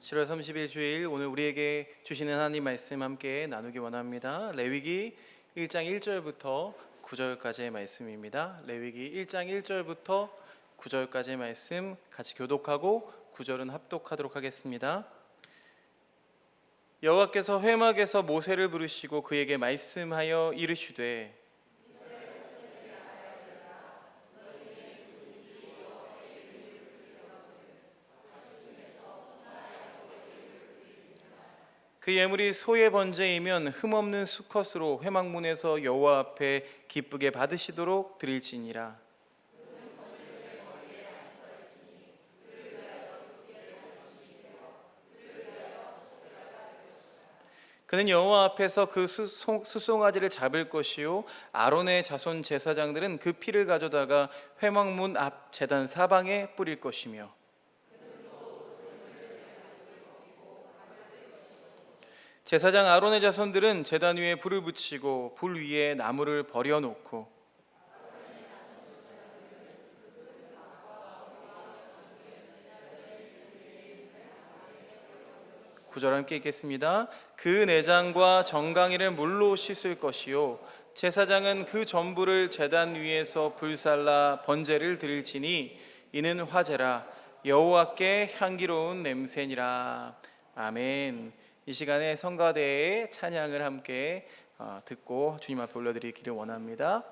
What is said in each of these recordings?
7월 30일 주일, 오늘 우리에게 주시는 하나님 말씀 함께 나누기 원합니다. 레위기 1장 1절부터 9절까지의 말씀입니다. 레위기 1장 1절부터 9절까지의 말씀 같이 교독하고 9절은 합독하도록 하겠습니다. 여호와께서 회막에서 모세를 부르시고 그에게 말씀하여 이르시되, 그 예물이 소의 번제이면 흠없는 수컷으로 회막문에서 여호와 앞에 기쁘게 받으시도록 드릴지니라. 그는 여호와 앞에서 그 수송아지를 잡을 것이요, 아론의 자손 제사장들은 그 피를 가져다가 회막문 앞 제단 사방에 뿌릴 것이며, 제사장 아론의 자손들은 제단 위에 불을 붙이고 불 위에 나무를 버려놓고, 구절 함께 읽겠습니다. 그 내장과 정강이를 물로 씻을 것이요, 제사장은 그 전부를 제단 위에서 불살라 번제를 드릴지니 이는 화제라, 여호와께 향기로운 냄새니라. 아멘. 이 시간에 성가대의 찬양을 함께 듣고 주님 앞에 올려드리기를 원합니다.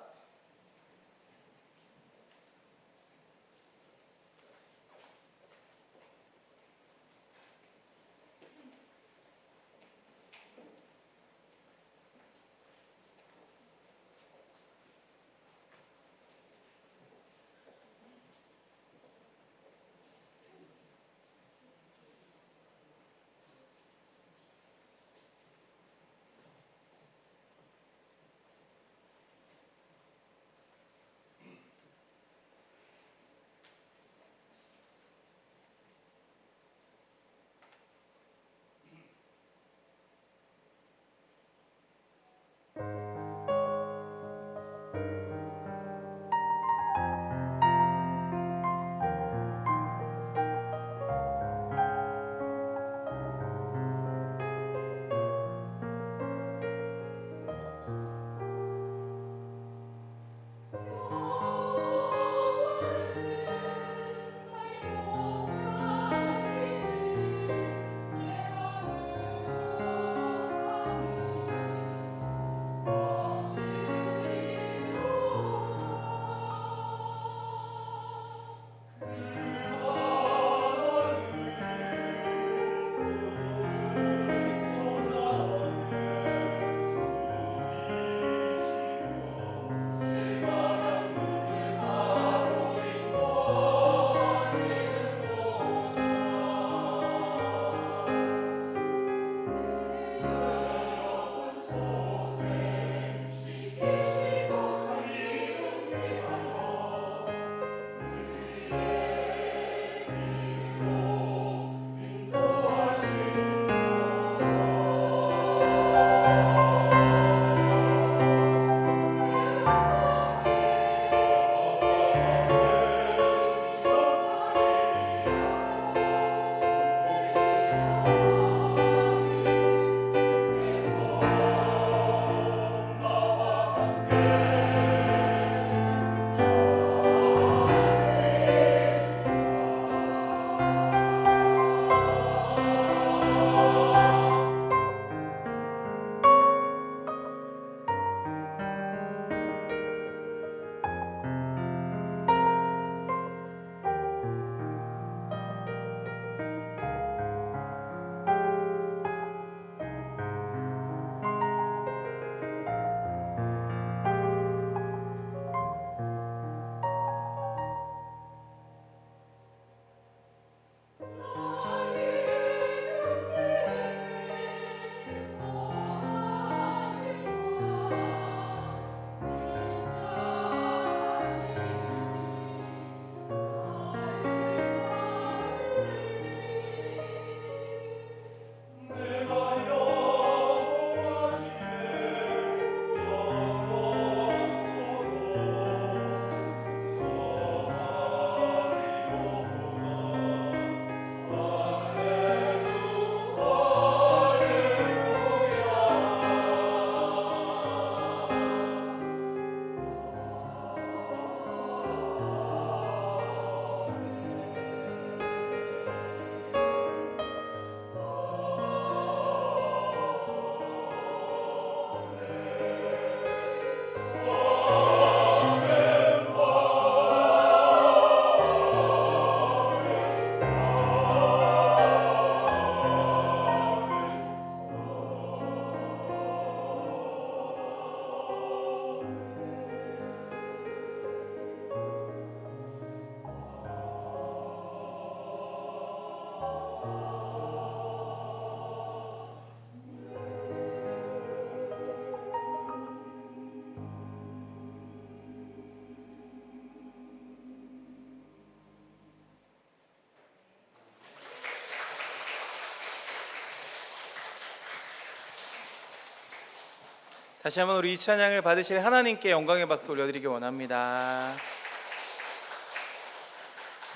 다시 한번 우리 이 찬양을 받으실 하나님께 영광의 박수 올려드리기 원합니다.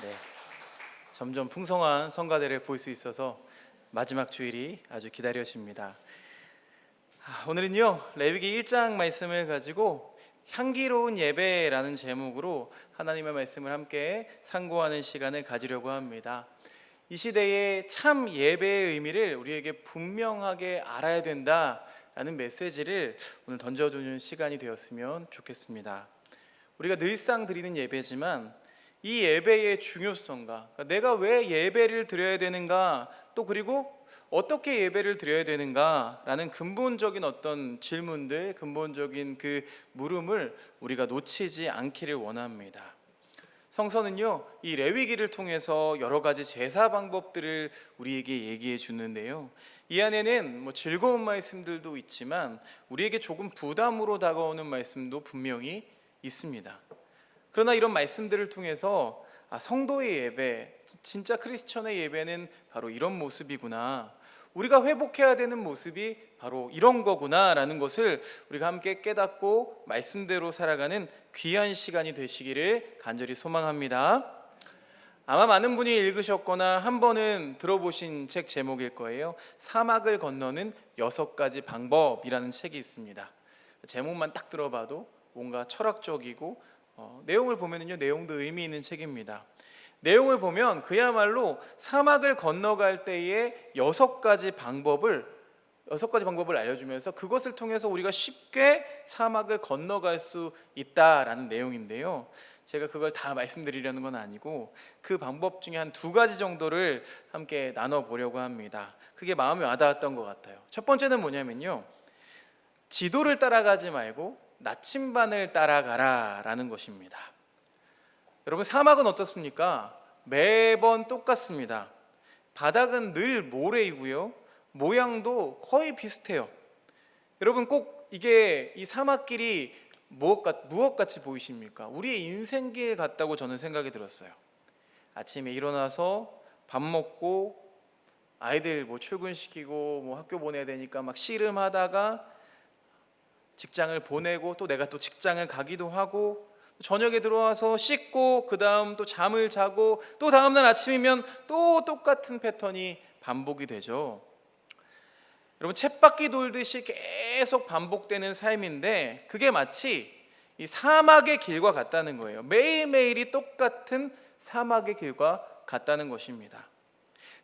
네, 점점 풍성한 성가대를 볼 수 있어서 마지막 주일이 아주 기다려집니다. 오늘은요, 레위기 1장 말씀을 가지고 향기로운 예배라는 제목으로 하나님의 말씀을 함께 상고하는 시간을 가지려고 합니다. 이 시대에 참 예배의 의미를 우리에게 분명하게 알아야 된다라는 메시지를 오늘 던져주는 시간이 되었으면 좋겠습니다. 우리가 늘상 드리는 예배지만 이 예배의 중요성과, 그러니까 내가 왜 예배를 드려야 되는가, 또 그리고 어떻게 예배를 드려야 되는가라는 근본적인 어떤 질문들, 근본적인 그 물음을 우리가 놓치지 않기를 원합니다. 성서는요, 이 레위기를 통해서 여러 가지 제사 방법들을 우리에게 얘기해 주는데요, 이 안에는 즐거운 말씀들도 있지만 우리에게 조금 부담으로 다가오는 말씀도 분명히 있습니다. 그러나 이런 말씀들을 통해서 성도의 예배, 진짜 크리스천의 예배는 바로 이런 모습이구나, 우리가 회복해야 되는 모습이 바로 이런 거구나 라는 것을 우리가 함께 깨닫고 말씀대로 살아가는 귀한 시간이 되시기를 간절히 소망합니다. 아마 많은 분이 읽으셨거나 한 번은 들어보신 책 제목일 거예요. 사막을 건너는 6가지 방법이라는 책이 있습니다. 제목만 딱 들어봐도 뭔가 철학적이고 내용을 보면은요, 내용도 의미 있는 책입니다. 내용을 보면 그야말로 사막을 건너갈 때의 6가지 방법을 알려주면서 그것을 통해서 우리가 쉽게 사막을 건너갈 수 있다라는 내용인데요, 제가 그걸 다 말씀드리려는 건 아니고 그 방법 중에 한 2가지 정도를 함께 나눠보려고 합니다. 그게 마음에 와닿았던 것 같아요. 첫 번째는 뭐냐면요, 지도를 따라가지 말고 나침반을 따라가라 라는 것입니다. 여러분, 사막은 어떻습니까? 매번 똑같습니다. 바닥은 늘 모래이고요, 모양도 거의 비슷해요. 여러분, 꼭 이게 이 사막길이 무엇같이 보이십니까? 우리의 인생길 같다고 저는 생각이 들었어요. 아침에 일어나서 밥 먹고 아이들 출근시키고 학교 보내야 되니까 막 씨름하다가 직장을 보내고 또 내가 또 직장을 가기도 하고, 저녁에 들어와서 씻고 그 다음 또 잠을 자고 또 다음날 아침이면 또 똑같은 패턴이 반복이 되죠. 여러분, 쳇바퀴 돌듯이 계속 반복되는 삶인데 그게 마치 이 사막의 길과 같다는 거예요. 매일매일이 똑같은 사막의 길과 같다는 것입니다.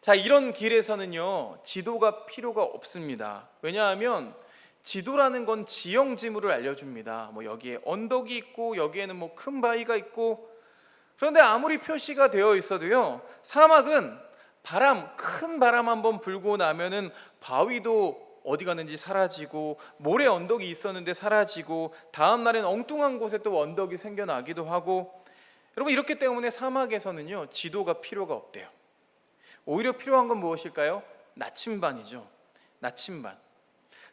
자, 이런 길에서는요, 지도가 필요가 없습니다. 왜냐하면 지도라는 건 지형 지물을 알려줍니다. 여기에 언덕이 있고 여기에는 큰 바위가 있고, 그런데 아무리 표시가 되어 있어도요, 사막은 큰 바람 한번 불고 나면은 바위도 어디 갔는지 사라지고, 모래 언덕이 있었는데 사라지고, 다음 날엔 엉뚱한 곳에 또 언덕이 생겨나기도 하고. 여러분, 이렇기 때문에 사막에서는요, 지도가 필요가 없대요. 오히려 필요한 건 무엇일까요? 나침반이죠. 나침반.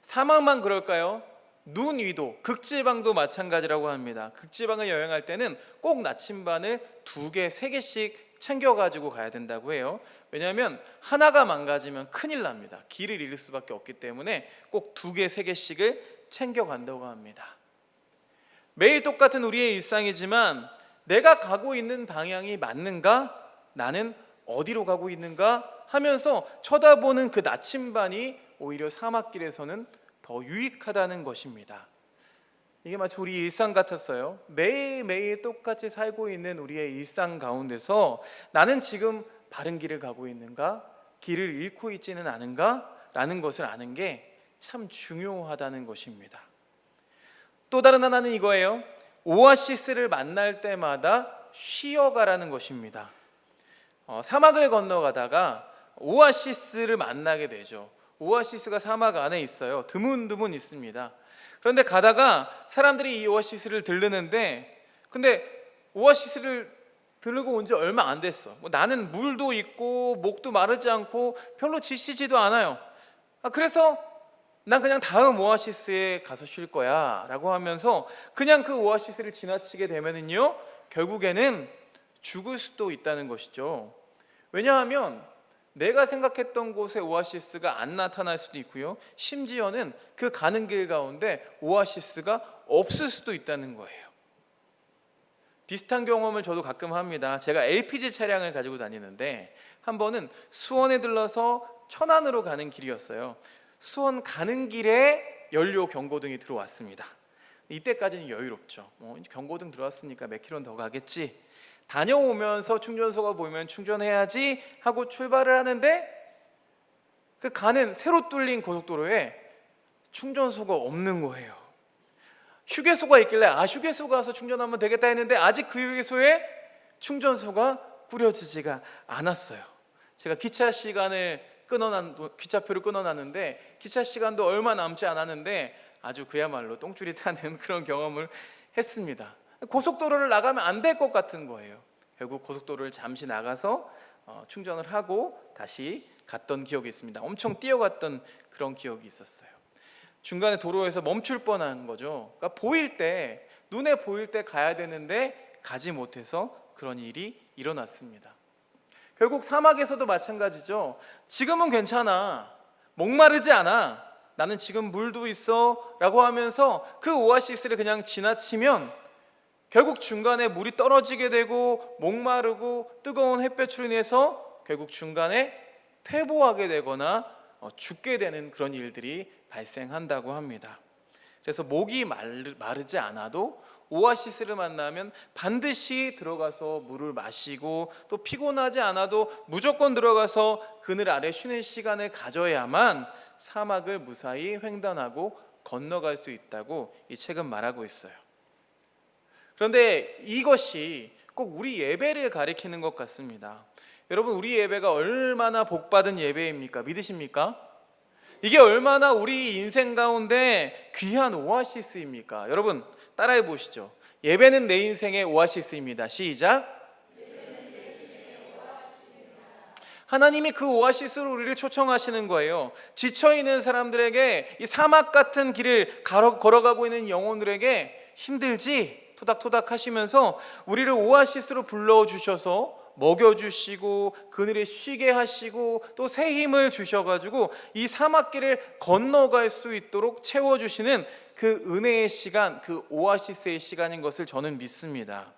사막만 그럴까요? 눈 위도, 극지방도 마찬가지라고 합니다. 극지방을 여행할 때는 꼭 나침반을 2개, 3개씩 챙겨가지고 가야 된다고 해요. 왜냐하면 하나가 망가지면 큰일 납니다. 길을 잃을 수밖에 없기 때문에 꼭 2개, 3개씩을 챙겨간다고 합니다. 매일 똑같은 우리의 일상이지만 내가 가고 있는 방향이 맞는가? 나는 어디로 가고 있는가? 하면서 쳐다보는 그 나침반이 오히려 사막길에서는 더 유익하다는 것입니다. 이게 마치 우리 일상 같았어요. 매일매일 똑같이 살고 있는 우리의 일상 가운데서 나는 지금 바른 길을 가고 있는가? 길을 잃고 있지는 않은가? 라는 것을 아는 게 참 중요하다는 것입니다. 또 다른 하나는 이거예요. 오아시스를 만날 때마다 쉬어가라는 것입니다. 사막을 건너가다가 오아시스를 만나게 되죠. 오아시스가 사막 안에 있어요. 드문드문 있습니다. 그런데 가다가 사람들이 이 오아시스를 들르는데, 근데 오아시스를 들르고 온 지 얼마 안 됐어. 나는 물도 있고 목도 마르지 않고 별로 지치지도 않아요. 그래서 난 그냥 다음 오아시스에 가서 쉴 거야 라고 하면서 그냥 그 오아시스를 지나치게 되면은요, 결국에는 죽을 수도 있다는 것이죠. 왜냐하면 내가 생각했던 곳에 오아시스가 안 나타날 수도 있고요, 심지어는 그 가는 길 가운데 오아시스가 없을 수도 있다는 거예요. 비슷한 경험을 저도 가끔 합니다. 제가 LPG 차량을 가지고 다니는데 한 번은 수원에 들러서 천안으로 가는 길이었어요. 수원 가는 길에 연료 경고등이 들어왔습니다. 이때까지는 여유롭죠. 경고등 들어왔으니까 몇 킬로는 더 가겠지, 다녀오면서 충전소가 보이면 충전해야지 하고 출발을 하는데 그 가는 새로 뚫린 고속도로에 충전소가 없는 거예요. 휴게소가 있길래 휴게소 가서 충전하면 되겠다 했는데 아직 그 휴게소에 충전소가 꾸려지지가 않았어요. 제가 기차표를 끊어놨는데 기차 시간도 얼마 남지 않았는데 아주 그야말로 똥줄이 타는 그런 경험을 했습니다. 고속도로를 나가면 안 될 것 같은 거예요. 결국 고속도로를 잠시 나가서 충전을 하고 다시 갔던 기억이 있습니다. 엄청 뛰어갔던 그런 기억이 있었어요. 중간에 도로에서 멈출 뻔한 거죠. 그러니까 눈에 보일 때 가야 되는데 가지 못해서 그런 일이 일어났습니다. 결국 사막에서도 마찬가지죠. 지금은 괜찮아, 목마르지 않아, 나는 지금 물도 있어 라고 하면서 그 오아시스를 그냥 지나치면 결국 중간에 물이 떨어지게 되고 목마르고 뜨거운 햇볕으로 인해서 결국 중간에 퇴보하게 되거나 죽게 되는 그런 일들이 발생한다고 합니다. 그래서 목이 마르지 않아도 오아시스를 만나면 반드시 들어가서 물을 마시고, 또 피곤하지 않아도 무조건 들어가서 그늘 아래 쉬는 시간을 가져야만 사막을 무사히 횡단하고 건너갈 수 있다고 이 책은 말하고 있어요. 그런데 이것이 꼭 우리 예배를 가리키는 것 같습니다. 여러분, 우리 예배가 얼마나 복받은 예배입니까? 믿으십니까? 이게 얼마나 우리 인생 가운데 귀한 오아시스입니까? 여러분 따라해 보시죠. 예배는 내 인생의 오아시스입니다. 시작. 하나님이 그 오아시스로 우리를 초청하시는 거예요. 지쳐있는 사람들에게, 이 사막 같은 길을 걸어가고 있는 영혼들에게 힘들지? 토닥토닥 하시면서 우리를 오아시스로 불러주셔서 먹여주시고 그늘에 쉬게 하시고 또 새 힘을 주셔가지고 이 사막길을 건너갈 수 있도록 채워주시는 그 은혜의 시간, 그 오아시스의 시간인 것을 저는 믿습니다.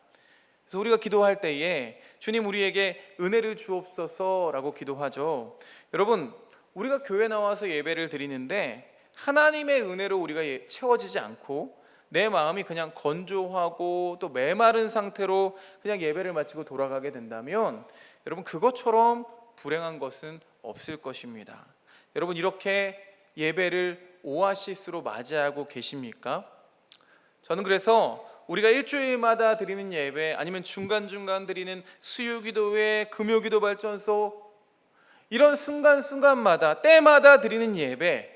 그래서 우리가 기도할 때에 주님 우리에게 은혜를 주옵소서라고 기도하죠. 여러분, 우리가 교회 나와서 예배를 드리는데 하나님의 은혜로 우리가 채워지지 않고 내 마음이 그냥 건조하고 또 메마른 상태로 그냥 예배를 마치고 돌아가게 된다면 여러분 그것처럼 불행한 것은 없을 것입니다. 여러분 이렇게 예배를 오아시스로 맞이하고 계십니까? 저는 그래서 우리가 일주일마다 드리는 예배, 아니면 중간중간 드리는 수요기도회, 금요기도 발전소, 이런 순간순간마다 때마다 드리는 예배,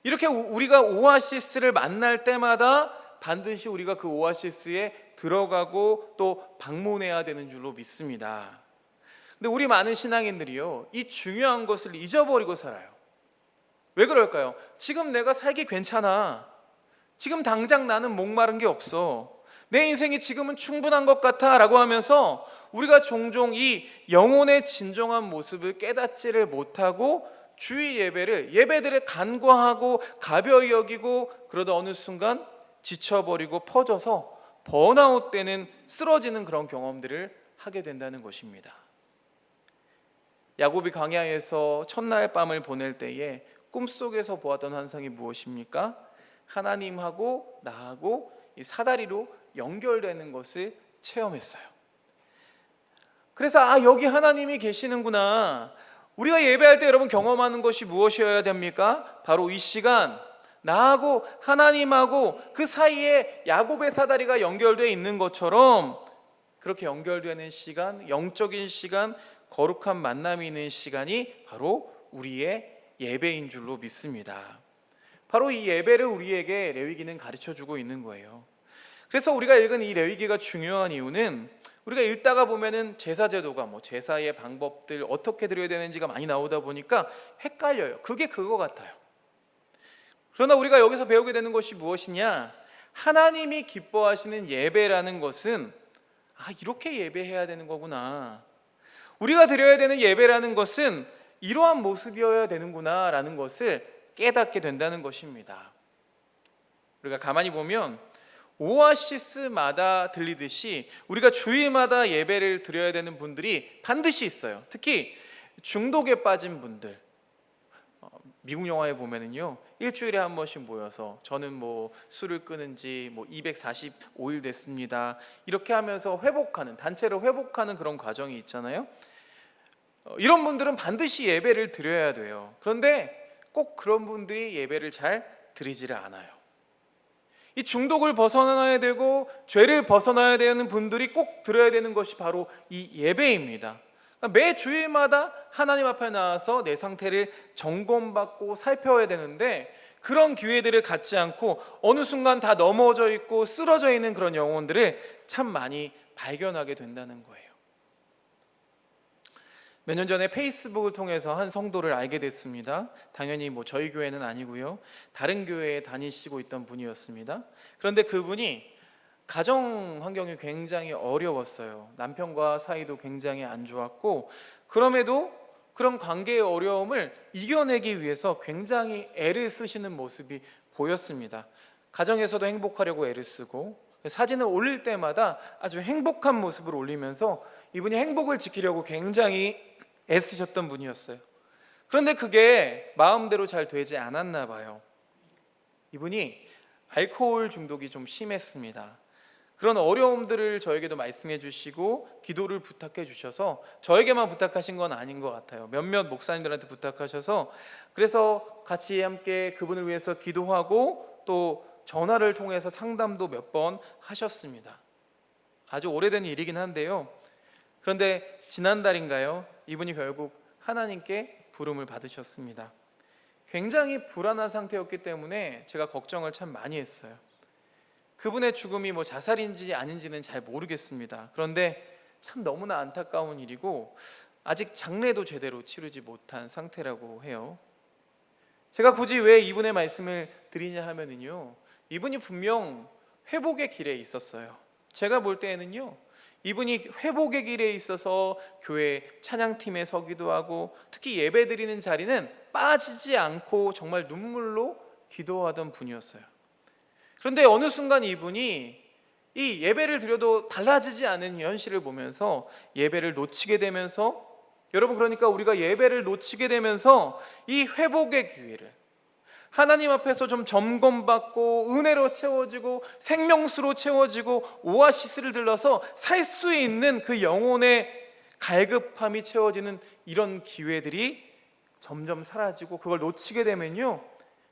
이렇게 우리가 오아시스를 만날 때마다 반드시 우리가 그 오아시스에 들어가고 또 방문해야 되는 줄로 믿습니다. 근데 우리 많은 신앙인들이요, 이 중요한 것을 잊어버리고 살아요. 왜 그럴까요? 지금 내가 살기 괜찮아, 지금 당장 나는 목마른 게 없어, 내 인생이 지금은 충분한 것 같아 라고 하면서 우리가 종종 이 영혼의 진정한 모습을 깨닫지를 못하고 주의 예배들을 간과하고 가벼이 여기고, 그러다 어느 순간 지쳐버리고 퍼져서 번아웃 되는, 쓰러지는 그런 경험들을 하게 된다는 것입니다. 야곱이 광야에서 첫날 밤을 보낼 때에 꿈속에서 보았던 환상이 무엇입니까? 하나님하고 나하고 이 사다리로 연결되는 것을 체험했어요. 그래서 여기 하나님이 계시는구나. 우리가 예배할 때 여러분 경험하는 것이 무엇이어야 됩니까? 바로 이 시간, 나하고 하나님하고 그 사이에 야곱의 사다리가 연결되어 있는 것처럼 그렇게 연결되는 시간, 영적인 시간, 거룩한 만남이 있는 시간이 바로 우리의 예배인 줄로 믿습니다. 바로 이 예배를 우리에게 레위기는 가르쳐주고 있는 거예요. 그래서 우리가 읽은 이 레위기가 중요한 이유는 우리가 읽다가 보면은 제사 제도가 제사의 방법들 어떻게 드려야 되는지가 많이 나오다 보니까 헷갈려요. 그게 그거 같아요. 그러나 우리가 여기서 배우게 되는 것이 무엇이냐? 하나님이 기뻐하시는 예배라는 것은 이렇게 예배해야 되는 거구나. 우리가 드려야 되는 예배라는 것은 이러한 모습이어야 되는구나라는 것을 깨닫게 된다는 것입니다. 우리가 가만히 보면 오아시스마다 들리듯이 우리가 주일마다 예배를 드려야 되는 분들이 반드시 있어요. 특히 중독에 빠진 분들, 미국 영화에 보면은요, 일주일에 한 번씩 모여서 저는 뭐 술을 끊은 지 245일 됐습니다, 이렇게 하면서 회복하는, 단체로 회복하는 그런 과정이 있잖아요. 이런 분들은 반드시 예배를 드려야 돼요. 그런데 꼭 그런 분들이 예배를 잘 드리지를 않아요. 이 중독을 벗어나야 되고 죄를 벗어나야 되는 분들이 꼭 드려야 되는 것이 바로 이 예배입니다. 그러니까 매 주일마다 하나님 앞에 나와서 내 상태를 점검받고 살펴야 되는데, 그런 기회들을 갖지 않고 어느 순간 다 넘어져 있고 쓰러져 있는 그런 영혼들을 참 많이 발견하게 된다는 거예요. 몇 년 전에 페이스북을 통해서 한 성도를 알게 됐습니다. 당연히 저희 교회는 아니고요, 다른 교회에 다니시고 있던 분이었습니다. 그런데 그분이 가정 환경이 굉장히 어려웠어요. 남편과 사이도 굉장히 안 좋았고, 그럼에도 그런 관계의 어려움을 이겨내기 위해서 굉장히 애를 쓰시는 모습이 보였습니다. 가정에서도 행복하려고 애를 쓰고, 사진을 올릴 때마다 아주 행복한 모습을 올리면서 이분이 행복을 지키려고 굉장히 애쓰셨던 분이었어요. 그런데 그게 마음대로 잘 되지 않았나 봐요. 이분이 알코올 중독이 좀 심했습니다. 그런 어려움들을 저에게도 말씀해 주시고 기도를 부탁해 주셔서, 저에게만 부탁하신 건 아닌 것 같아요. 몇몇 목사님들한테 부탁하셔서, 그래서 같이 함께 그분을 위해서 기도하고 또 전화를 통해서 상담도 몇 번 하셨습니다. 아주 오래된 일이긴 한데요, 그런데 지난달인가요, 이분이 결국 하나님께 부름을 받으셨습니다. 굉장히 불안한 상태였기 때문에 제가 걱정을 참 많이 했어요. 그분의 죽음이 자살인지 아닌지는 잘 모르겠습니다. 그런데 참 너무나 안타까운 일이고, 아직 장례도 제대로 치르지 못한 상태라고 해요. 제가 굳이 왜 이분의 말씀을 드리냐 하면은요, 이분이 분명 회복의 길에 있었어요. 제가 볼 때에는요, 이분이 회복의 길에 있어서 교회 찬양팀에 서기도 하고, 특히 예배 드리는 자리는 빠지지 않고 정말 눈물로 기도하던 분이었어요. 그런데 어느 순간 이분이 이 예배를 드려도 달라지지 않은 현실을 보면서 예배를 놓치게 되면서, 여러분, 그러니까 우리가 예배를 놓치게 되면서 이 회복의 기회를, 하나님 앞에서 좀 점검받고 은혜로 채워지고 생명수로 채워지고 오아시스를 들러서 살 수 있는 그 영혼의 갈급함이 채워지는 이런 기회들이 점점 사라지고, 그걸 놓치게 되면요,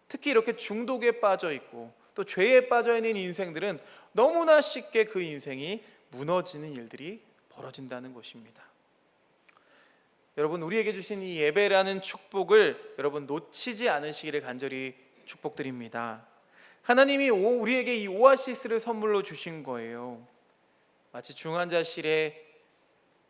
특히 이렇게 중독에 빠져 있고 또 죄에 빠져 있는 인생들은 너무나 쉽게 그 인생이 무너지는 일들이 벌어진다는 것입니다. 여러분, 우리에게 주신 이 예배라는 축복을 여러분 놓치지 않으시기를 간절히 축복드립니다. 하나님이 우리에게 이 오아시스를 선물로 주신 거예요. 마치 중환자실에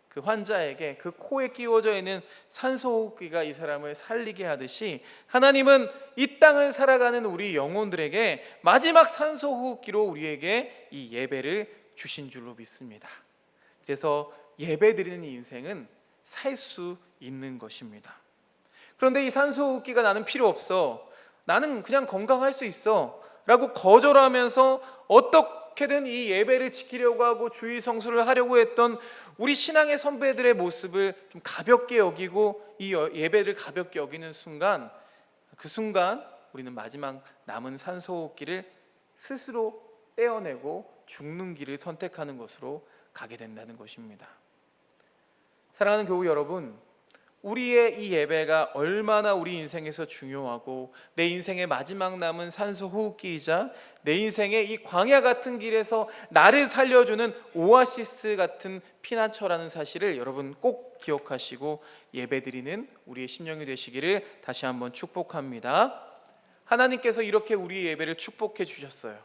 그 환자에게 그 코에 끼워져 있는 산소호흡기가 이 사람을 살리게 하듯이, 하나님은 이 땅을 살아가는 우리 영혼들에게 마지막 산소호흡기로 우리에게 이 예배를 주신 줄로 믿습니다. 그래서 예배 드리는 인생은 살 수 있는 것입니다. 그런데 이 산소호흡기가 나는 필요 없어, 나는 그냥 건강할 수 있어 라고 거절하면서 어떻게든 이 예배를 지키려고 하고 주의 성수를 하려고 했던 우리 신앙의 선배들의 모습을 좀 가볍게 여기고 이 예배를 가볍게 여기는 순간, 그 순간 우리는 마지막 남은 산소호흡기를 스스로 떼어내고 죽는 길을 선택하는 것으로 가게 된다는 것입니다. 사랑하는 교우 여러분, 우리의 이 예배가 얼마나 우리 인생에서 중요하고, 내 인생의 마지막 남은 산소 호흡기이자 내 인생의 이 광야 같은 길에서 나를 살려주는 오아시스 같은 피난처라는 사실을 여러분 꼭 기억하시고 예배드리는 우리의 심령이 되시기를 다시 한번 축복합니다. 하나님께서 이렇게 우리의 예배를 축복해 주셨어요.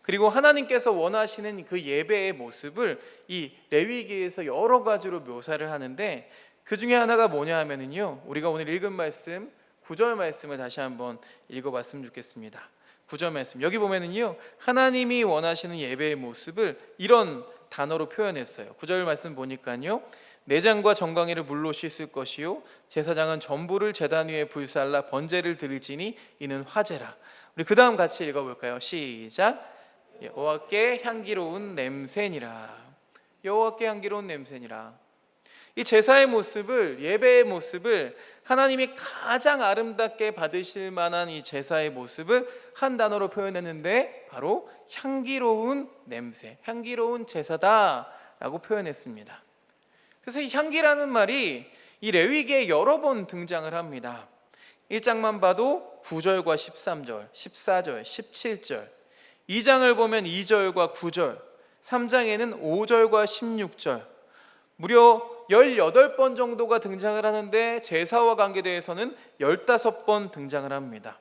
그리고 하나님께서 원하시는 그 예배의 모습을 이 레위기에서 여러 가지로 묘사를 하는데, 그 중에 하나가 뭐냐 하면은요, 우리가 오늘 읽은 말씀 9절 말씀을 다시 한번 읽어봤으면 좋겠습니다. 9절 말씀, 여기 보면은요, 하나님이 원하시는 예배의 모습을 이런 단어로 표현했어요. 9절 말씀 보니까요, 내장과 정강이를 물로 씻을 것이요 제사장은 전부를 제단 위에 불살라 번제를 드릴지니 이는 화제라. 우리 그 다음 같이 읽어볼까요? 시작. 여호와께 향기로운 냄새니라. 여호와께 향기로운 냄새니라. 이 제사의 모습을, 예배의 모습을, 하나님이 가장 아름답게 받으실 만한 이 제사의 모습을 한 단어로 표현했는데 바로 향기로운 냄새, 향기로운 제사다라고 표현했습니다. 그래서 이 향기라는 말이 이 레위기에 여러 번 등장을 합니다. 1장만 봐도 9절과 13절, 14절, 17절, 2장을 보면 2절과 9절, 3장에는 5절과 16절, 무려 18번 정도가 등장을 하는데 제사와 관계대해서는 15번 등장을 합니다.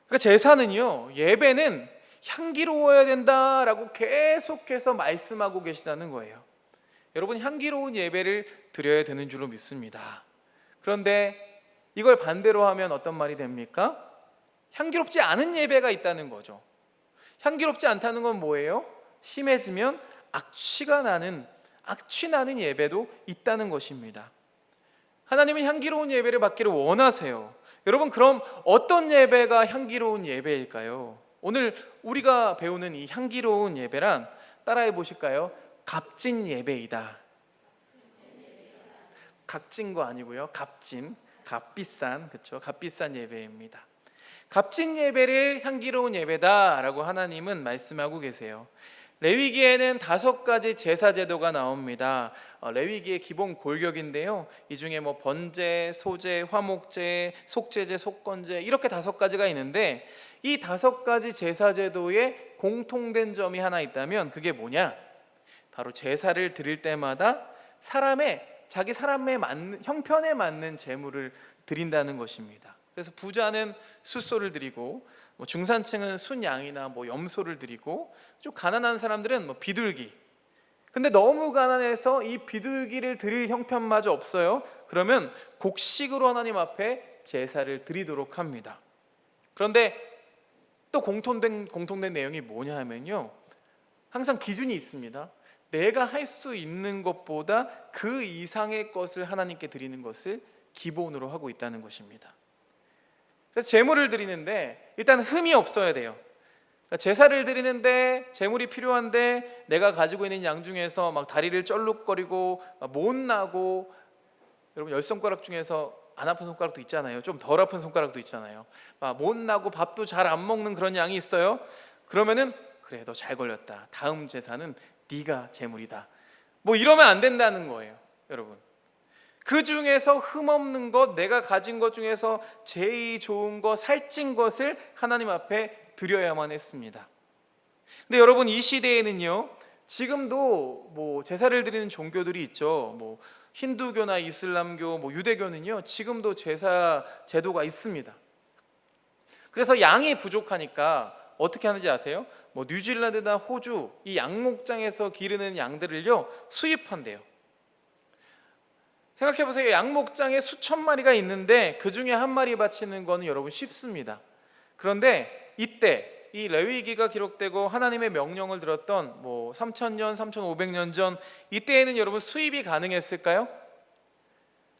그러니까 제사는요, 예배는 향기로워야 된다라고 계속해서 말씀하고 계시다는 거예요. 여러분, 향기로운 예배를 드려야 되는 줄로 믿습니다. 그런데 이걸 반대로 하면 어떤 말이 됩니까? 향기롭지 않은 예배가 있다는 거죠. 향기롭지 않다는 건 뭐예요? 심해지면 악취 나는 예배도 있다는 것입니다. 하나님은 향기로운 예배를 받기를 원하세요. 여러분, 그럼 어떤 예배가 향기로운 예배일까요? 오늘 우리가 배우는 이 향기로운 예배란, 따라해 보실까요? 값진 예배이다. 값진 거 아니고요, 값비싼, 그렇죠? 값비싼 예배입니다. 값진 예배를 향기로운 예배다라고 하나님은 말씀하고 계세요. 레위기에는 5가지 제사 제도가 나옵니다. 레위기의 기본 골격인데요, 이 중에 번제, 소제, 화목제, 속제제, 속건제 이렇게 5가지가 있는데, 이 5가지 제사 제도에 공통된 점이 하나 있다면 그게 뭐냐? 바로 제사를 드릴 때마다 자기 사람의 형편에 맞는 제물을 드린다는 것입니다. 그래서 부자는 숫소를 드리고, 중산층은 순양이나 염소를 드리고, 좀 가난한 사람들은 비둘기. 근데 너무 가난해서 이 비둘기를 드릴 형편마저 없어요. 그러면 곡식으로 하나님 앞에 제사를 드리도록 합니다. 그런데 또 공통된 내용이 뭐냐 하면요, 항상 기준이 있습니다. 내가 할 수 있는 것보다 그 이상의 것을 하나님께 드리는 것을 기본으로 하고 있다는 것입니다. 그래서 제물을 드리는데 일단 흠이 없어야 돼요. 그러니까 제사를 드리는데 제물이 필요한데 내가 가지고 있는 양 중에서 다리를 쩔룩거리고 못나고, 여러분 10손가락 중에서 안 아픈 손가락도 있잖아요. 좀 덜 아픈 손가락도 있잖아요. 못나고 밥도 잘 안 먹는 그런 양이 있어요. 그러면은 그래, 너 잘 걸렸다. 다음 제사는 네가 제물이다. 이러면 안 된다는 거예요, 여러분. 그 중에서 흠없는 것, 내가 가진 것 중에서 제일 좋은 것, 살찐 것을 하나님 앞에 드려야만 했습니다. 근데 여러분, 이 시대에는요, 지금도 제사를 드리는 종교들이 있죠. 힌두교나 이슬람교, 유대교는요, 지금도 제사 제도가 있습니다. 그래서 양이 부족하니까 어떻게 하는지 아세요? 뉴질랜드나 호주, 이 양목장에서 기르는 양들을요, 수입한대요. 생각해보세요. 양목장에 수천 마리가 있는데 그 중에 한 마리 바치는 거는 여러분 쉽습니다. 그런데 이때 이 레위기가 기록되고 하나님의 명령을 들었던 3000년, 3500년 전, 이때에는 여러분 수입이 가능했을까요?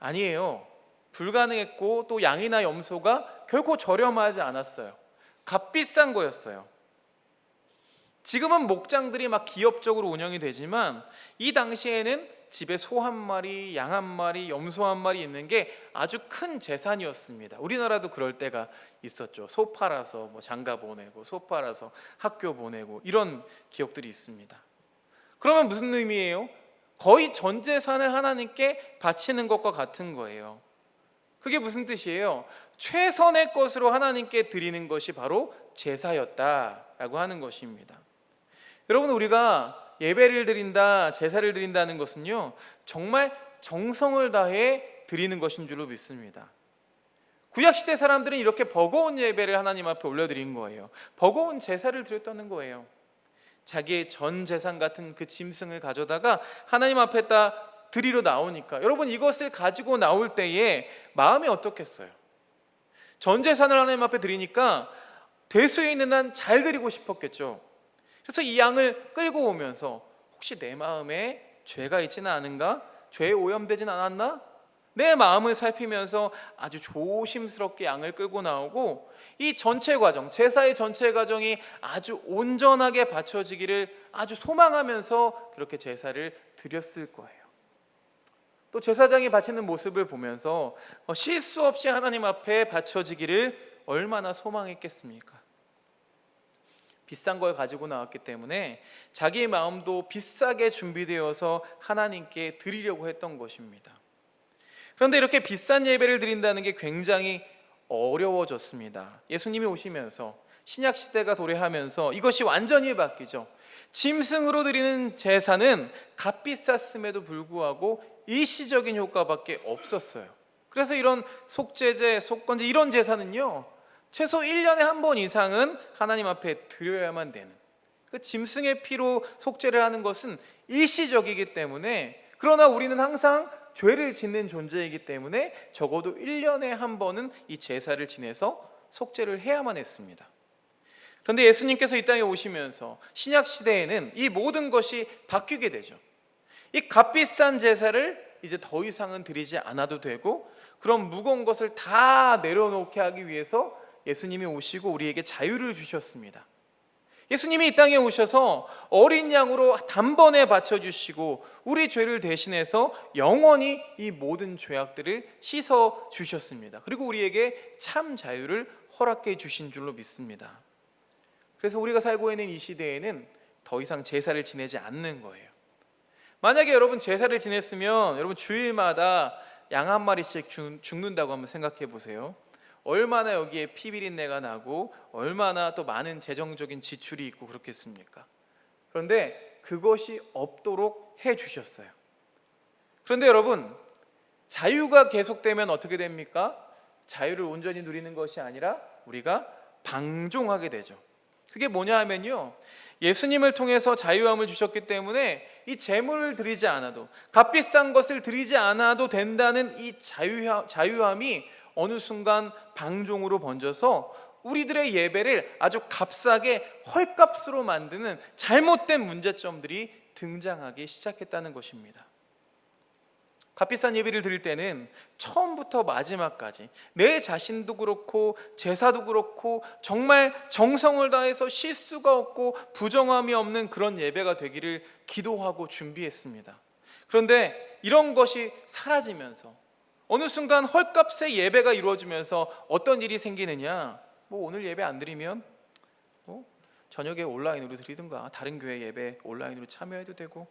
아니에요. 불가능했고, 또 양이나 염소가 결코 저렴하지 않았어요. 값비싼 거였어요. 지금은 목장들이 기업적으로 운영이 되지만, 이 당시에는 집에 소 한 마리, 양 한 마리, 염소 한 마리 있는 게 아주 큰 재산이었습니다. 우리나라도 그럴 때가 있었죠. 소 팔아서 장가 보내고, 소 팔아서 학교 보내고, 이런 기억들이 있습니다. 그러면 무슨 의미예요? 거의 전 재산을 하나님께 바치는 것과 같은 거예요. 그게 무슨 뜻이에요? 최선의 것으로 하나님께 드리는 것이 바로 제사였다라고 하는 것입니다. 여러분, 우리가 예배를 드린다, 제사를 드린다는 것은요, 정말 정성을 다해 드리는 것인 줄로 믿습니다. 구약시대 사람들은 이렇게 버거운 예배를 하나님 앞에 올려드린 거예요. 버거운 제사를 드렸다는 거예요. 자기의 전 재산 같은 그 짐승을 가져다가 하나님 앞에 딱 드리러 나오니까, 여러분, 이것을 가지고 나올 때에 마음이 어떻겠어요? 전 재산을 하나님 앞에 드리니까 될 수 있는 한 잘 드리고 싶었겠죠. 그래서 이 양을 끌고 오면서 혹시 내 마음에 죄가 있지는 않은가? 죄에 오염되진 않았나? 내 마음을 살피면서 아주 조심스럽게 양을 끌고 나오고 이 전체 과정, 제사의 전체 과정이 아주 온전하게 바쳐지기를 아주 소망하면서 그렇게 제사를 드렸을 거예요. 또 제사장이 바치는 모습을 보면서 실수 없이 하나님 앞에 바쳐지기를 얼마나 소망했겠습니까? 비싼 걸 가지고 나왔기 때문에 자기의 마음도 비싸게 준비되어서 하나님께 드리려고 했던 것입니다. 그런데 이렇게 비싼 예배를 드린다는 게 굉장히 어려워졌습니다. 예수님이 오시면서 신약 시대가 도래하면서 이것이 완전히 바뀌죠. 짐승으로 드리는 제사는 값비쌌음에도 불구하고 일시적인 효과밖에 없었어요. 그래서 이런 속죄제, 속건제 이런 제사는요, 최소 1년에 한 번 이상은 하나님 앞에 드려야만 되는, 그 짐승의 피로 속죄를 하는 것은 일시적이기 때문에, 그러나 우리는 항상 죄를 짓는 존재이기 때문에 적어도 1년에 한 번은 이 제사를 지내서 속죄를 해야만 했습니다. 그런데 예수님께서 이 땅에 오시면서 신약 시대에는 이 모든 것이 바뀌게 되죠. 이 값비싼 제사를 이제 더 이상은 드리지 않아도 되고, 그런 무거운 것을 다 내려놓게 하기 위해서 예수님이 오시고 우리에게 자유를 주셨습니다. 예수님이 이 땅에 오셔서 어린 양으로 단번에 바쳐주시고 우리 죄를 대신해서 영원히 이 모든 죄악들을 씻어 주셨습니다. 그리고 우리에게 참 자유를 허락해 주신 줄로 믿습니다. 그래서 우리가 살고 있는 이 시대에는 더 이상 제사를 지내지 않는 거예요. 만약에 여러분 제사를 지냈으면 여러분 주일마다 양 한 마리씩 죽는다고 한번 생각해 보세요. 얼마나 여기에 피비린내가 나고 얼마나 또 많은 재정적인 지출이 있고 그렇겠습니까? 그런데 그것이 없도록 해주셨어요. 그런데 여러분, 자유가 계속되면 어떻게 됩니까? 자유를 온전히 누리는 것이 아니라 우리가 방종하게 되죠. 그게 뭐냐 하면요, 예수님을 통해서 자유함을 주셨기 때문에 이 제물을 드리지 않아도, 값비싼 것을 드리지 않아도 된다는 이 자유함이 어느 순간 방종으로 번져서 우리들의 예배를 아주 값싸게 헐값으로 만드는 잘못된 문제점들이 등장하기 시작했다는 것입니다. 값비싼 예배를 드릴 때는 처음부터 마지막까지 내 자신도 그렇고 제사도 그렇고 정말 정성을 다해서 실수가 없고 부정함이 없는 그런 예배가 되기를 기도하고 준비했습니다. 그런데 이런 것이 사라지면서 어느 순간 헐값의 예배가 이루어지면서 어떤 일이 생기느냐, 오늘 예배 안 드리면 저녁에 온라인으로 드리든가 다른 교회 예배 온라인으로 참여해도 되고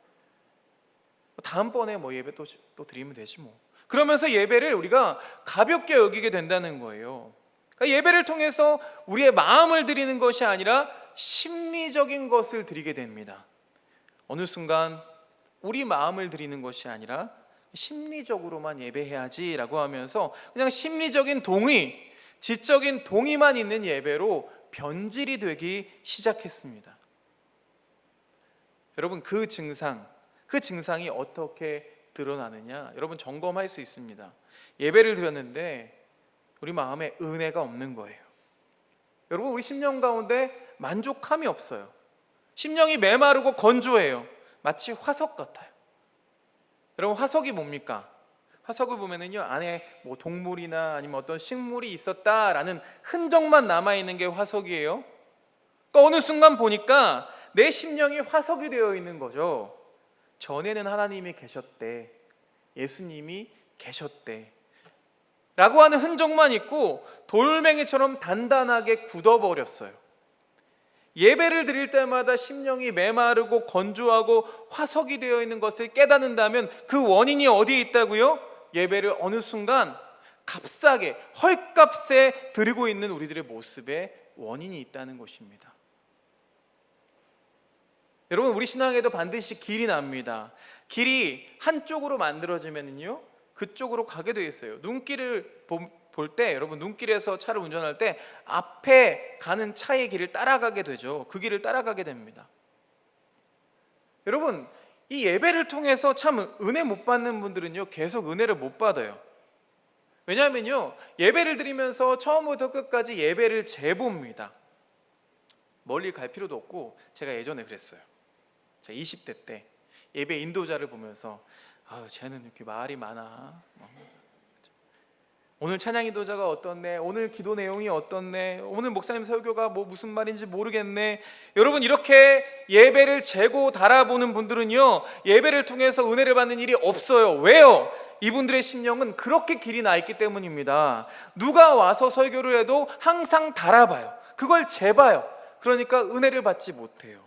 다음번에 예배 또 드리면 되지 뭐. 그러면서 예배를 우리가 가볍게 여기게 된다는 거예요. 그러니까 예배를 통해서 우리의 마음을 드리는 것이 아니라 심리적인 것을 드리게 됩니다. 어느 순간 우리 마음을 드리는 것이 아니라 심리적으로만 예배해야지라고 하면서 그냥 심리적인 동의, 지적인 동의만 있는 예배로 변질이 되기 시작했습니다. 여러분, 그 증상이 어떻게 드러나느냐, 여러분 점검할 수 있습니다. 예배를 드렸는데 우리 마음에 은혜가 없는 거예요. 여러분, 우리 심령 가운데 만족함이 없어요. 심령이 메마르고 건조해요. 마치 화석 같아요. 여러분, 화석이 뭡니까? 화석을 보면은요, 안에 동물이나 아니면 어떤 식물이 있었다라는 흔적만 남아있는 게 화석이에요. 그러니까 어느 순간 보니까 내 심령이 화석이 되어 있는 거죠. 전에는 하나님이 계셨대, 예수님이 계셨대 라고 하는 흔적만 있고 돌멩이처럼 단단하게 굳어버렸어요. 예배를 드릴 때마다 심령이 메마르고 건조하고 화석이 되어 있는 것을 깨닫는다면 그 원인이 어디에 있다고요? 예배를 어느 순간 값싸게 헐값에 드리고 있는 우리들의 모습에 원인이 있다는 것입니다. 여러분, 우리 신앙에도 반드시 길이 납니다. 길이 한쪽으로 만들어지면요, 그쪽으로 가게 되어 있어요. 눈길을 볼 때, 여러분, 눈길에서 차를 운전할 때 앞에 가는 차의 길을 따라가게 되죠. 그 길을 따라가게 됩니다. 여러분, 이 예배를 통해서 참 은혜 못 받는 분들은요, 계속 은혜를 못 받아요. 왜냐하면요, 예배를 드리면서 처음부터 끝까지 예배를 재봅니다. 멀리 갈 필요도 없고, 제가 예전에 그랬어요. 제가 20대 때 예배 인도자를 보면서 쟤는 이렇게 말이 많아. 오늘 찬양 인도자가 어떻네, 오늘 기도 내용이 어떻네, 오늘 목사님 설교가 무슨 말인지 모르겠네. 여러분, 이렇게 예배를 재고 달아보는 분들은요, 예배를 통해서 은혜를 받는 일이 없어요. 왜요? 이분들의 심령은 그렇게 길이 나 있기 때문입니다. 누가 와서 설교를 해도 항상 달아봐요. 그걸 재봐요. 그러니까 은혜를 받지 못해요.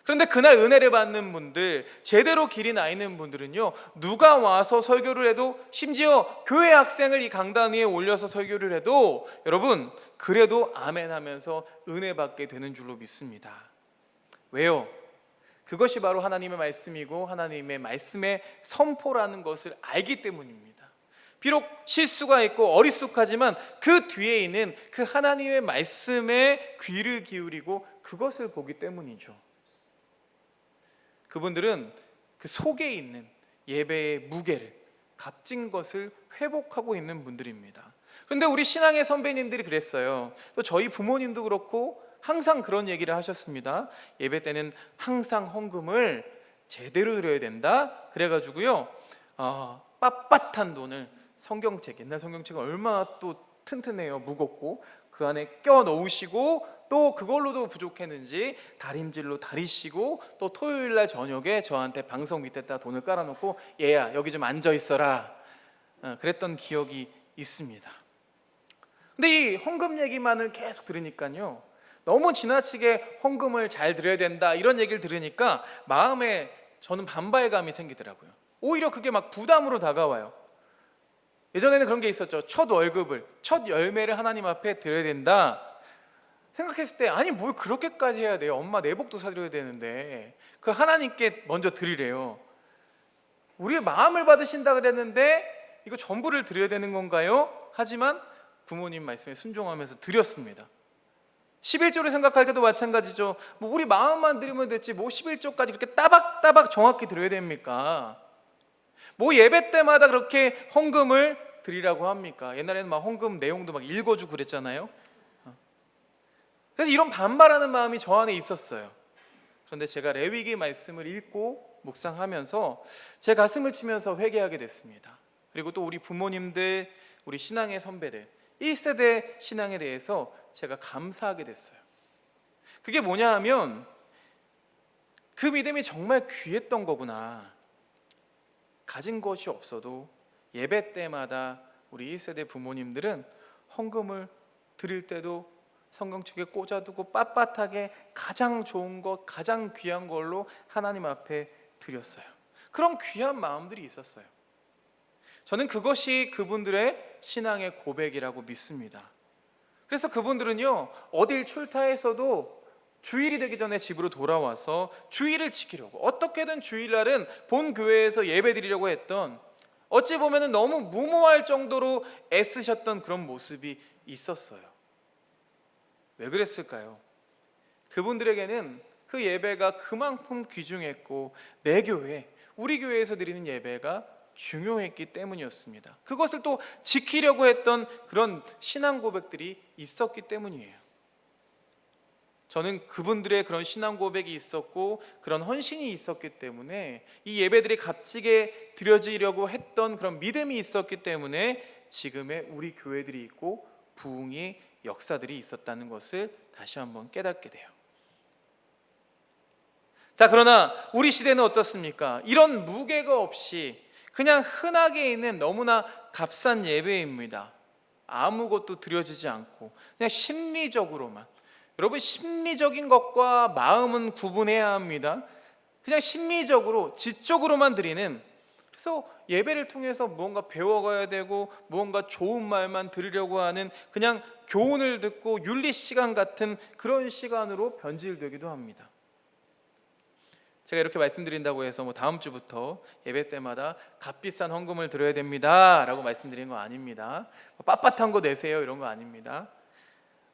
그런데 그날 은혜를 받는 분들, 제대로 길이 나 있는 분들은요, 누가 와서 설교를 해도, 심지어 교회 학생을 이 강단 위에 올려서 설교를 해도 여러분, 그래도 아멘 하면서 은혜 받게 되는 줄로 믿습니다. 왜요? 그것이 바로 하나님의 말씀이고 하나님의 말씀의 선포라는 것을 알기 때문입니다. 비록 실수가 있고 어리숙하지만 그 뒤에 있는 그 하나님의 말씀에 귀를 기울이고 그것을 보기 때문이죠. 그분들은 그 속에 있는 예배의 무게를, 값진 것을 회복하고 있는 분들입니다. 그런데 우리 신앙의 선배님들이 그랬어요. 또 저희 부모님도 그렇고 항상 그런 얘기를 하셨습니다. 예배 때는 항상 헌금을 제대로 드려야 된다. 그래가지고요, 빳빳한 돈을 성경책, 옛날 성경책은 얼마나 또 튼튼해요, 무겁고, 그 안에 껴 넣으시고 또 그걸로도 부족했는지 다림질로 다리시고, 또 토요일날 저녁에 저한테 방석 밑에다 돈을 깔아놓고 얘야 여기 좀 앉아 있어라, 그랬던 기억이 있습니다. 근데 이 헌금 얘기만을 계속 들으니까요, 너무 지나치게 헌금을 잘 드려야 된다 이런 얘기를 들으니까 마음에 저는 반발감이 생기더라고요. 오히려 그게 막 부담으로 다가와요. 예전에는 그런 게 있었죠. 첫 월급을, 첫 열매를 하나님 앞에 드려야 된다 생각했을 때, 아니 뭘 그렇게까지 해야 돼요? 엄마 내복도 사드려야 되는데 그 하나님께 먼저 드리래요. 우리의 마음을 받으신다 그랬는데 이거 전부를 드려야 되는 건가요? 하지만 부모님 말씀에 순종하면서 드렸습니다. 11조를 생각할 때도 마찬가지죠. 우리 마음만 드리면 됐지 11조까지 그렇게 따박따박 정확히 드려야 됩니까? 예배 때마다 그렇게 헌금을 드리라고 합니까? 옛날에는 막 헌금 내용도 막 읽어주고 그랬잖아요. 그래서 이런 반발하는 마음이 저 안에 있었어요. 그런데 제가 레위기 말씀을 읽고 묵상하면서 제 가슴을 치면서 회개하게 됐습니다. 그리고 또 우리 부모님들, 우리 신앙의 선배들, 1세대 신앙에 대해서 제가 감사하게 됐어요. 그게 뭐냐 하면 그 믿음이 정말 귀했던 거구나. 가진 것이 없어도 예배 때마다 우리 1세대 부모님들은 헌금을 드릴 때도 성경책에 꽂아두고 빳빳하게 가장 좋은 것, 가장 귀한 걸로 하나님 앞에 드렸어요. 그런 귀한 마음들이 있었어요. 저는 그것이 그분들의 신앙의 고백이라고 믿습니다. 그래서 그분들은요, 어딜 출타해서도 주일이 되기 전에 집으로 돌아와서 주일을 지키려고, 어떻게든 주일날은 본 교회에서 예배드리려고 했던, 어찌 보면 너무 무모할 정도로 애쓰셨던 그런 모습이 있었어요. 왜 그랬을까요? 그분들에게는 그 예배가 그만큼 귀중했고 내 교회, 우리 교회에서 드리는 예배가 중요했기 때문이었습니다. 그것을 또 지키려고 했던 그런 신앙 고백들이 있었기 때문이에요. 저는 그분들의 그런 신앙 고백이 있었고 그런 헌신이 있었기 때문에 이 예배들이 값지게 드려지려고 했던 그런 믿음이 있었기 때문에 지금의 우리 교회들이 있고 부흥의 역사들이 있었다는 것을 다시 한번 깨닫게 돼요. 자, 그러나 우리 시대는 어떻습니까? 이런 무게가 없이 그냥 흔하게 있는 너무나 값싼 예배입니다. 아무것도 드려지지 않고 그냥 심리적으로만. 여러분, 심리적인 것과 마음은 구분해야 합니다. 그냥 심리적으로, 지적으로만 드리는, 그래서 예배를 통해서 무언가 배워가야 되고 무언가 좋은 말만 들으려고 하는 그냥 교훈을 듣고 윤리 시간 같은 그런 시간으로 변질되기도 합니다. 제가 이렇게 말씀드린다고 해서 다음 주부터 예배 때마다 값비싼 헌금을 드려야 됩니다 라고 말씀드리는 거 아닙니다. 빳빳한 거 내세요 이런 거 아닙니다.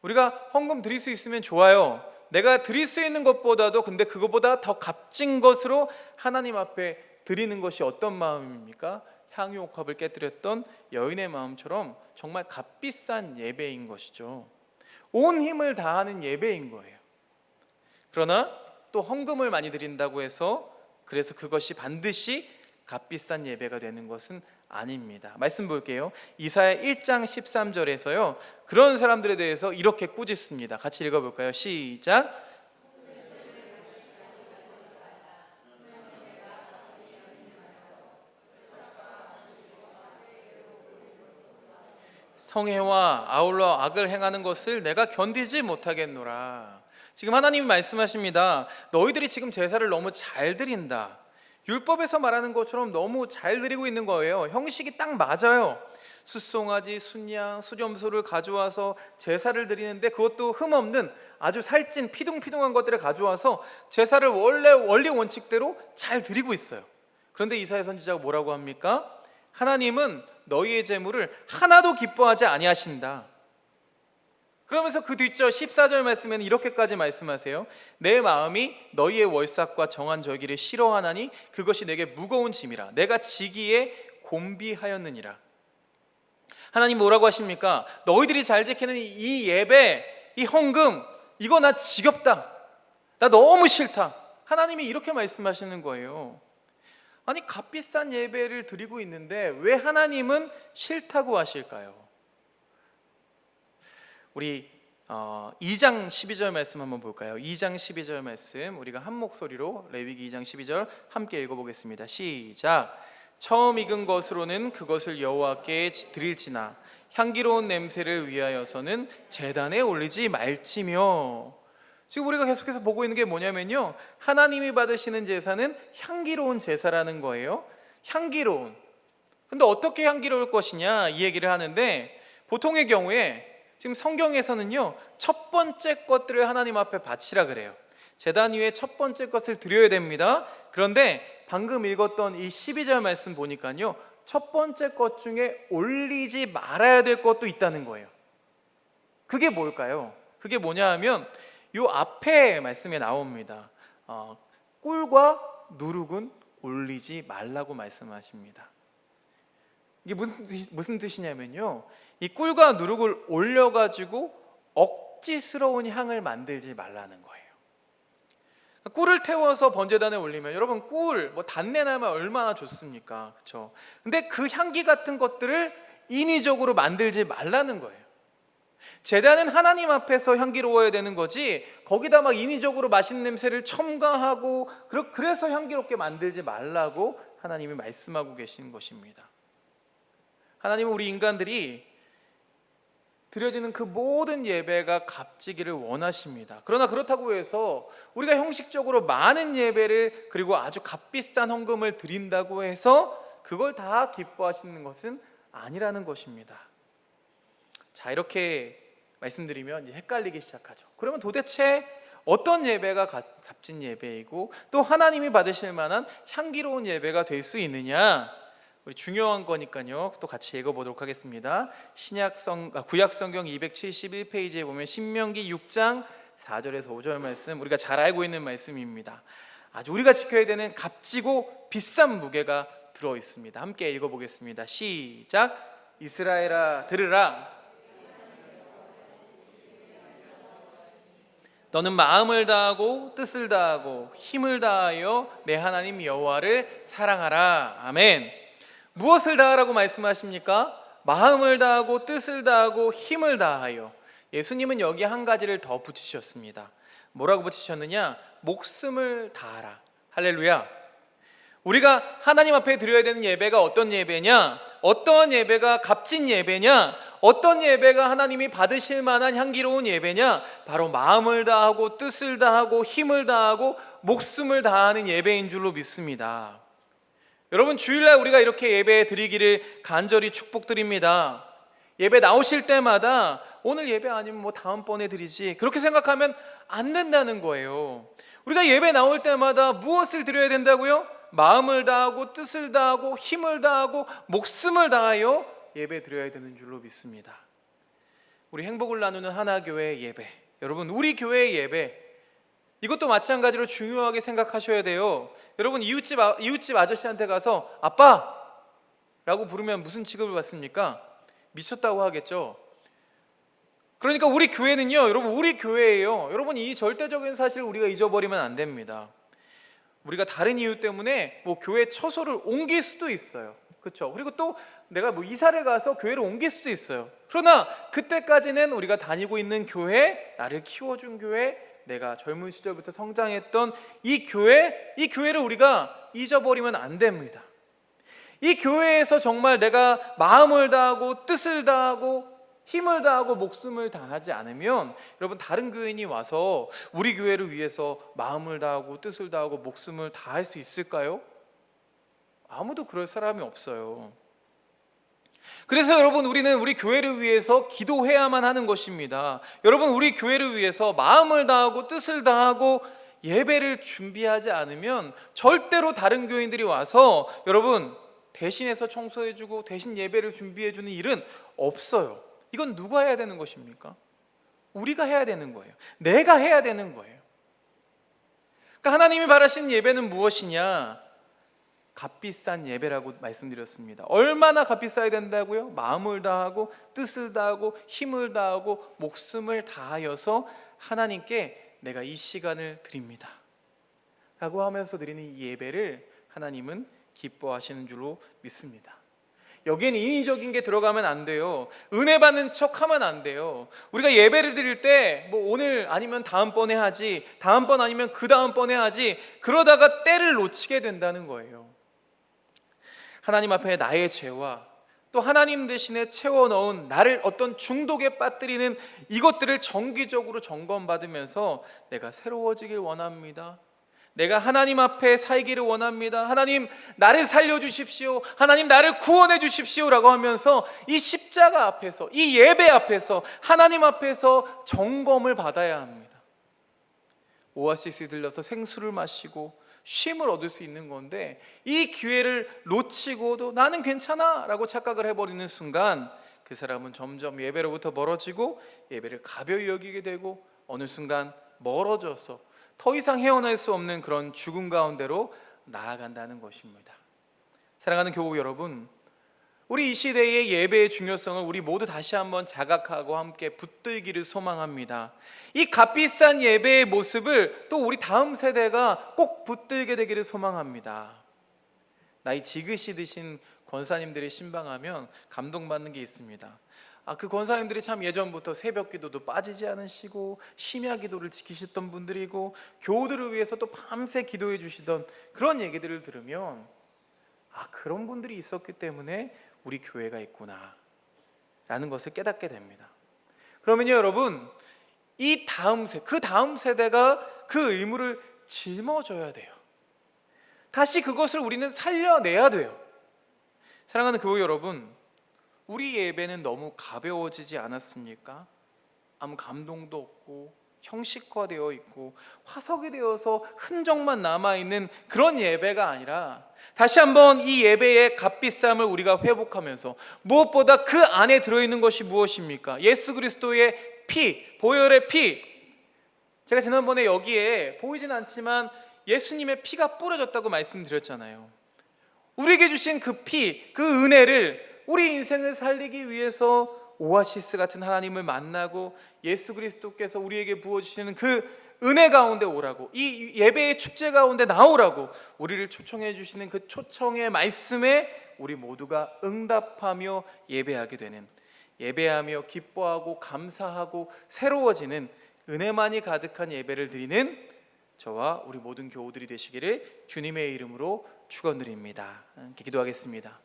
우리가 헌금 드릴 수 있으면 좋아요. 내가 드릴 수 있는 것보다도, 근데 그것보다 더 값진 것으로 하나님 앞에 드리는 것이 어떤 마음입니까? 향유옥합을 깨뜨렸던 여인의 마음처럼 정말 값비싼 예배인 것이죠. 온 힘을 다하는 예배인 거예요. 그러나 또 헌금을 많이 드린다고 해서 그래서 그것이 반드시 값비싼 예배가 되는 것은 아닙니다. 말씀 볼게요. 이사야 1장 13절에서요 그런 사람들에 대해서 이렇게 꾸짖습니다. 같이 읽어볼까요? 시작. 성회와 아울러 악을 행하는 것을 내가 견디지 못하겠노라. 지금 하나님이 말씀하십니다. 너희들이 지금 제사를 너무 잘 드린다. 율법에서 말하는 것처럼 너무 잘 드리고 있는 거예요. 형식이 딱 맞아요. 숫송아지, 순양, 수점소를 가져와서 제사를 드리는데 그것도 흠없는 아주 살찐 피둥피둥한 것들을 가져와서 제사를 원리 원칙대로 잘 드리고 있어요. 그런데 이사야 선지자가 뭐라고 합니까? 하나님은 너희의 제물을 하나도 기뻐하지 아니하신다. 그러면서 그 뒷절 14절 말씀에는 이렇게까지 말씀하세요. 내 마음이 너희의 월삭과 정한 절기를 싫어하나니 그것이 내게 무거운 짐이라. 내가 지기에 곤비하였느니라. 하나님 뭐라고 하십니까? 너희들이 잘 지키는 이 예배, 이 헌금, 이거 나 지겹다. 나 너무 싫다. 하나님이 이렇게 말씀하시는 거예요. 아니 값비싼 예배를 드리고 있는데 왜 하나님은 싫다고 하실까요? 우리 2장 12절 말씀 한번 볼까요? 2장 12절 말씀 우리가 한 목소리로 레위기 2장 12절 함께 읽어보겠습니다. 시작. 처음 익은 것으로는 그것을 여호와께 드릴지나 향기로운 냄새를 위하여서는 제단에 올리지 말지며. 지금 우리가 계속해서 보고 있는 게 뭐냐면요, 하나님이 받으시는 제사는 향기로운 제사라는 거예요. 향기로운. 근데 어떻게 향기로울 것이냐 이 얘기를 하는데, 보통의 경우에 지금 성경에서는요 첫 번째 것들을 하나님 앞에 바치라 그래요. 제단 위에 첫 번째 것을 드려야 됩니다. 그런데 방금 읽었던 이 12절 말씀 보니까요 첫 번째 것 중에 올리지 말아야 될 것도 있다는 거예요. 그게 뭘까요? 그게 뭐냐 하면 요 앞에 말씀에 나옵니다. 꿀과 누룩은 올리지 말라고 말씀하십니다. 이게 무슨 뜻이냐면요, 이 꿀과 누룩을 올려가지고 억지스러운 향을 만들지 말라는 거예요. 꿀을 태워서 번제단에 올리면 여러분 꿀 단내 나면 얼마나 좋습니까? 그렇죠? 근데 그 향기 같은 것들을 인위적으로 만들지 말라는 거예요. 제단은 하나님 앞에서 향기로워야 되는 거지 거기다 막 인위적으로 맛있는 냄새를 첨가하고 그래서 향기롭게 만들지 말라고 하나님이 말씀하고 계신 것입니다. 하나님은 우리 인간들이 드려지는 그 모든 예배가 값지기를 원하십니다. 그러나 그렇다고 해서 우리가 형식적으로 많은 예배를 그리고 아주 값비싼 헌금을 드린다고 해서 그걸 다 기뻐하시는 것은 아니라는 것입니다. 자, 이렇게 말씀드리면 이제 헷갈리기 시작하죠. 그러면 도대체 어떤 예배가 값진 예배이고 또 하나님이 받으실 만한 향기로운 예배가 될 수 있느냐? 우리 중요한 거니까요. 또 같이 읽어보도록 하겠습니다. 구약성경 271페이지에 보면 신명기 6장 4절에서 5절 말씀, 우리가 잘 알고 있는 말씀입니다. 아주 우리가 지켜야 되는 값지고 비싼 무게가 들어 있습니다. 함께 읽어보겠습니다. 시작. 이스라엘아 들으라. 너는 마음을 다하고 뜻을 다하고 힘을 다하여 내 하나님 여호와를 사랑하라. 아멘. 무엇을 다하라고 말씀하십니까? 마음을 다하고 뜻을 다하고 힘을 다하여. 예수님은 여기 한 가지를 더 붙이셨습니다. 뭐라고 붙이셨느냐? 목숨을 다하라. 할렐루야. 우리가 하나님 앞에 드려야 되는 예배가 어떤 예배냐? 어떤 예배가 값진 예배냐? 어떤 예배가 하나님이 받으실 만한 향기로운 예배냐? 바로 마음을 다하고 뜻을 다하고 힘을 다하고 목숨을 다하는 예배인 줄로 믿습니다. 여러분, 주일날 우리가 이렇게 예배 드리기를 간절히 축복드립니다. 예배 나오실 때마다 오늘 예배 아니면 다음번에 드리지 그렇게 생각하면 안 된다는 거예요. 우리가 예배 나올 때마다 무엇을 드려야 된다고요? 마음을 다하고 뜻을 다하고 힘을 다하고 목숨을 다하여 예배 드려야 되는 줄로 믿습니다. 우리 행복을 나누는 하나교회 예배, 여러분 우리 교회의 예배, 이것도 마찬가지로 중요하게 생각하셔야 돼요. 여러분 이웃집 아저씨한테 가서 아빠! 라고 부르면 무슨 취급을 받습니까? 미쳤다고 하겠죠. 그러니까 우리 교회는요, 여러분 우리 교회예요. 여러분 이 절대적인 사실을 우리가 잊어버리면 안 됩니다. 우리가 다른 이유 때문에 뭐 교회 처소를 옮길 수도 있어요. 그렇죠? 그리고 또 내가 뭐 이사를 가서 교회를 옮길 수도 있어요. 그러나 그때까지는 우리가 다니고 있는 교회, 나를 키워준 교회, 내가 젊은 시절부터 성장했던 이 교회를 우리가 잊어버리면 안 됩니다. 이 교회에서 정말 내가 마음을 다하고 뜻을 다하고 힘을 다하고 목숨을 다하지 않으면 여러분, 다른 교인이 와서 우리 교회를 위해서 마음을 다하고 뜻을 다하고 목숨을 다할 수 있을까요? 아무도 그럴 사람이 없어요. 그래서 여러분, 우리는 우리 교회를 위해서 기도해야만 하는 것입니다. 여러분, 우리 교회를 위해서 마음을 다하고 뜻을 다하고 예배를 준비하지 않으면 절대로 다른 교인들이 와서 여러분 대신해서 청소해주고 대신 예배를 준비해주는 일은 없어요. 이건 누가 해야 되는 것입니까? 우리가 해야 되는 거예요. 내가 해야 되는 거예요. 그러니까 하나님이 바라시는 예배는 무엇이냐? 값비싼 예배라고 말씀드렸습니다. 얼마나 값비싸야 된다고요? 마음을 다하고 뜻을 다하고 힘을 다하고 목숨을 다하여서 하나님께 내가 이 시간을 드립니다 라고 하면서 드리는 이 예배를 하나님은 기뻐하시는 줄로 믿습니다. 여기에는 인위적인 게 들어가면 안 돼요. 은혜 받는 척 하면 안 돼요. 우리가 예배를 드릴 때 뭐 오늘 아니면 다음번에 하지, 다음번 아니면 그 다음번에 하지, 그러다가 때를 놓치게 된다는 거예요. 하나님 앞에 나의 죄와 또 하나님 대신에 채워 넣은 나를 어떤 중독에 빠뜨리는 이것들을 정기적으로 점검받으면서 내가 새로워지길 원합니다. 내가 하나님 앞에 살기를 원합니다. 하나님, 나를 살려주십시오. 하나님, 나를 구원해 주십시오 라고 하면서 이 십자가 앞에서, 이 예배 앞에서, 하나님 앞에서 점검을 받아야 합니다. 오아시스에 들려서 생수를 마시고 쉼을 얻을 수 있는 건데, 이 기회를 놓치고도 나는 괜찮아 라고 착각을 해버리는 순간 그 사람은 점점 예배로부터 멀어지고 예배를 가벼이 여기게 되고 어느 순간 멀어져서 더 이상 헤어날 수 없는 그런 죽음 가운데로 나아간다는 것입니다. 사랑하는 교우 여러분, 우리 이 시대의 예배의 중요성을 우리 모두 다시 한번 자각하고 함께 붙들기를 소망합니다. 이 값비싼 예배의 모습을 또 우리 다음 세대가 꼭 붙들게 되기를 소망합니다. 나이 지긋이 드신 권사님들이 신방하면 감동받는 게 있습니다. 그 권사님들이 참 예전부터 새벽 기도도 빠지지 않으시고 심야 기도를 지키셨던 분들이고 교우들을 위해서 또 밤새 기도해 주시던 그런 얘기들을 들으면 그런 분들이 있었기 때문에 우리 교회가 있구나 라는 것을 깨닫게 됩니다. 그러면요 여러분, 그 다음 세대가 그 의무를 짊어져야 돼요. 다시 그것을 우리는 살려내야 돼요. 사랑하는 교우 여러분, 우리 예배는 너무 가벼워지지 않았습니까? 아무 감동도 없고 형식화되어 있고 화석이 되어서 흔적만 남아있는 그런 예배가 아니라 다시 한번 이 예배의 값비쌈을 우리가 회복하면서 무엇보다 그 안에 들어있는 것이 무엇입니까? 예수 그리스도의 피, 보혈의 피. 제가 지난번에 여기에 보이진 않지만 예수님의 피가 뿌려졌다고 말씀드렸잖아요. 우리에게 주신 그 피, 그 은혜를 우리 인생을 살리기 위해서 오아시스 같은 하나님을 만나고 예수 그리스도께서 우리에게 부어주시는 그 은혜 가운데 오라고, 이 예배의 축제 가운데 나오라고 우리를 초청해 주시는 그 초청의 말씀에 우리 모두가 응답하며 예배하게 되는, 예배하며 기뻐하고 감사하고 새로워지는 은혜만이 가득한 예배를 드리는 저와 우리 모든 교우들이 되시기를 주님의 이름으로 축원드립니다. 기도하겠습니다.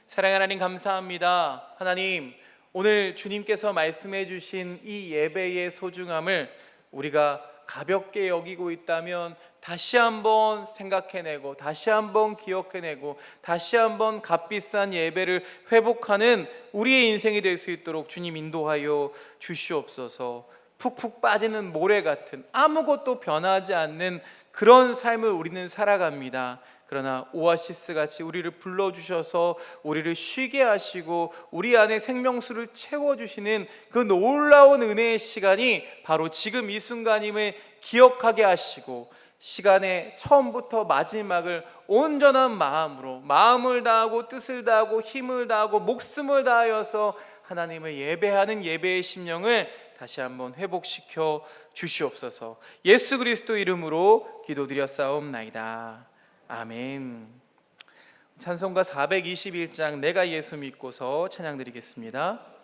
사랑하는 하나님, 감사합니다. 하나님, 오늘 주님께서 말씀해 주신 이 예배의 소중함을 우리가 가볍게 여기고 있다면 다시 한번 생각해내고 다시 한번 기억해내고 다시 한번 값비싼 예배를 회복하는 우리의 인생이 될 수 있도록 주님 인도하여 주시옵소서. 푹푹 빠지는 모래 같은 아무것도 변하지 않는 그런 삶을 우리는 살아갑니다. 그러나 오아시스 같이 우리를 불러주셔서 우리를 쉬게 하시고 우리 안에 생명수를 채워주시는 그 놀라운 은혜의 시간이 바로 지금 이 순간임을 기억하게 하시고 시간의 처음부터 마지막을 온전한 마음으로 마음을 다하고 뜻을 다하고 힘을 다하고 목숨을 다하여서 하나님을 예배하는 예배의 심령을 다시 한번 회복시켜 주시옵소서. 예수 그리스도 이름으로 기도드렸사옵나이다. 아멘. 찬송가 421장 내가 예수 믿고서 찬양 드리겠습니다.